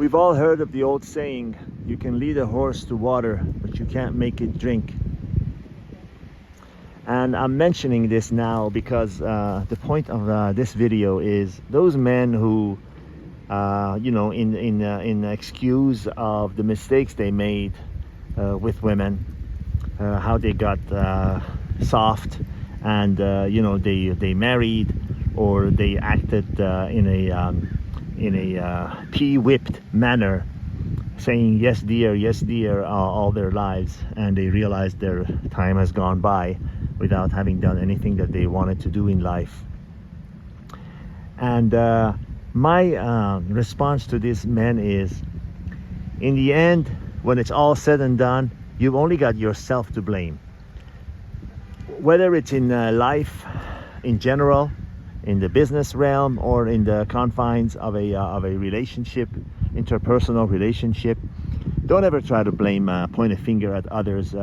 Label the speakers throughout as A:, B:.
A: We've all heard of the old saying, you can lead a horse to water, but you can't make it drink. And I'm mentioning this now because the point of this video is those men who, in excuse of the mistakes they made with women, how they got soft, and they married, or they acted in a pea-whipped manner, saying yes dear all their lives, and they realize their time has gone by without having done anything that they wanted to do in life. And my response to these men is, in the end, when it's all said and done, you've only got yourself to blame. Whether it's in life in general, in the business realm, or in the confines of a relationship, interpersonal relationship, don't ever try to blame, point a finger at others.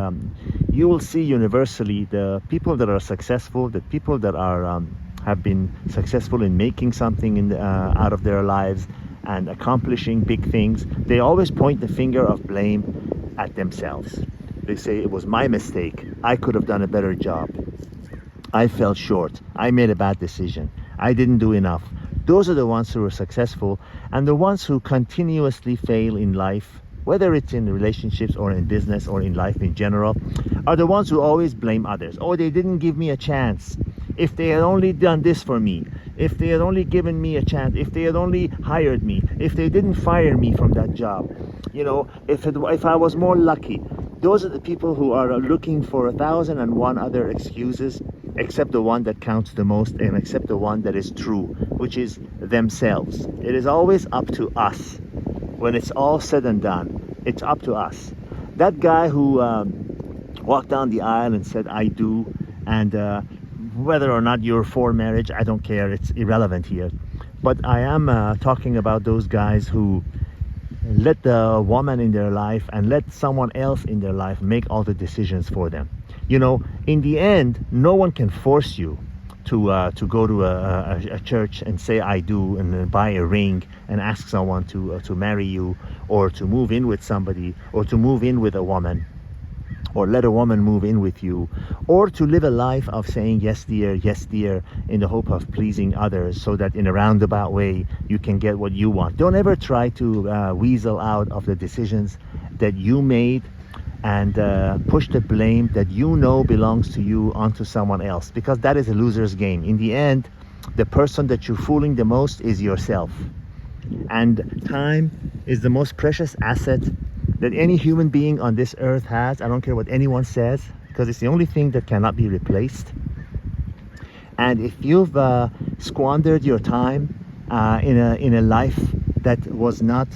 A: You will see universally the people that are successful, the people that are have been successful in making something out of their lives and accomplishing big things. They always point the finger of blame at themselves. They say, it was my mistake. I could have done a better job. I fell short. I made a bad decision. I didn't do enough. Those are the ones who are successful, and the ones who continuously fail in life, whether it's in relationships or in business or in life in general, are the ones who always blame others. Oh, they didn't give me a chance. If they had only done this for me, if they had only given me a chance, if they had only hired me, if they didn't fire me from that job, if I was more lucky. Those are the people who are looking for 1,001 other excuses, except the one that counts the most, and except the one that is true, which is themselves. It is always up to us. When it's all said and done, it's up to us. That guy who walked down the aisle and said, I do, and whether or not you're for marriage, I don't care, it's irrelevant here. But I am talking about those guys who let the woman in their life and let someone else in their life make all the decisions for them. In the end, no one can force you to go to a church and say I do, and then buy a ring and ask someone to marry you, or to move in with somebody, or to move in with a woman, or let a woman move in with you, or to live a life of saying yes dear in the hope of pleasing others, so that in a roundabout way you can get what you want. Don't ever try to weasel out of the decisions that you made and push the blame that you know belongs to you onto someone else, because that is a loser's game. In the end, the person that you're fooling the most is yourself. And time is the most precious asset that any human being on this earth has. I don't care what anyone says, because it's the only thing that cannot be replaced. And if you've squandered your time in a life that was not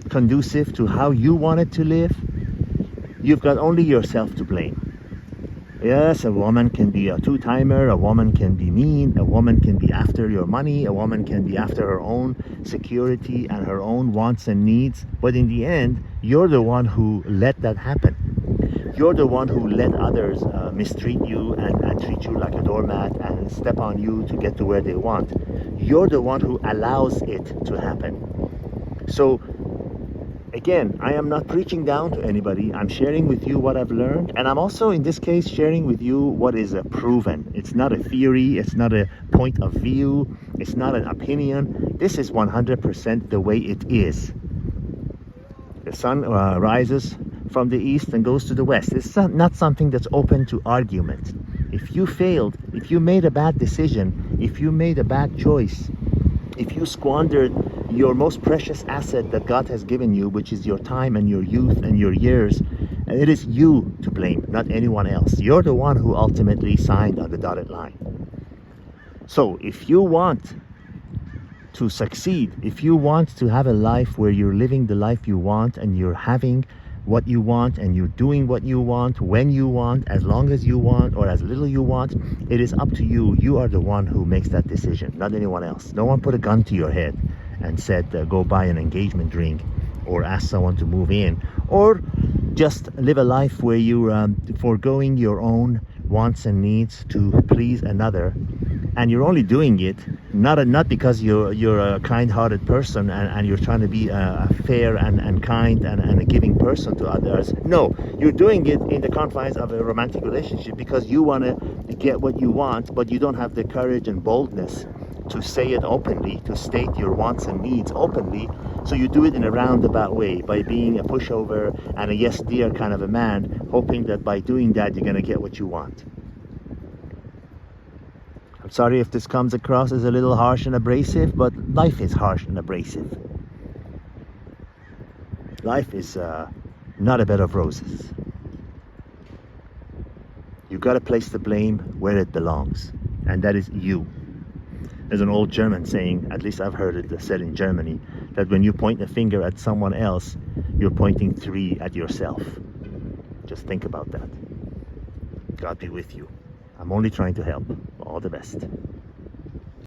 A: conducive to how you wanted to live, you've got only yourself to blame. Yes, a woman can be a two-timer, a woman can be mean, a woman can be after your money, a woman can be after her own security and her own wants and needs. But in the end, you're the one who let that happen. You're the one who let others mistreat you and treat you like a doormat and step on you to get to where they want. You're the one who allows it to happen. So again, I am not preaching down to anybody. I'm sharing with you what I've learned, and I'm also in this case sharing with you what is proven. It's not a theory, it's not a point of view, it's not an opinion. This is 100% the way it is. The sun rises from the east and goes to the west. It's not something that's open to argument. If you failed, if you made a bad decision, if you made a bad choice, if you squandered your most precious asset that God has given you, which is your time and your youth and your years, and it is you to blame, not anyone else. You're the one who ultimately signed on the dotted line. So if you want to succeed, if you want to have a life where you're living the life you want, and you're having what you want, and you're doing what you want, when you want, as long as you want, or as little you want, it is up to you. You are the one who makes that decision, not anyone else. No one put a gun to your head and said go buy an engagement ring, or ask someone to move in, or just live a life where you're foregoing your own wants and needs to please another. And you're only doing it not because you're a kind-hearted person and you're trying to be a fair and kind and a giving person to others. No, you're doing it in the confines of a romantic relationship because you want to get what you want, but you don't have the courage and boldness to say it openly, to state your wants and needs openly. So you do it in a roundabout way by being a pushover and a yes dear kind of a man, hoping that by doing that you're going to get what you want. I'm sorry if this comes across as a little harsh and abrasive, but life is harsh and abrasive. Life is not a bed of roses. You got to place the blame where it belongs, and that is you. There's an old German saying, at least I've heard it said in Germany, that when you point a finger at someone else, you're pointing 3 at yourself. Just think about that. God be with you. I'm only trying to help. All the best.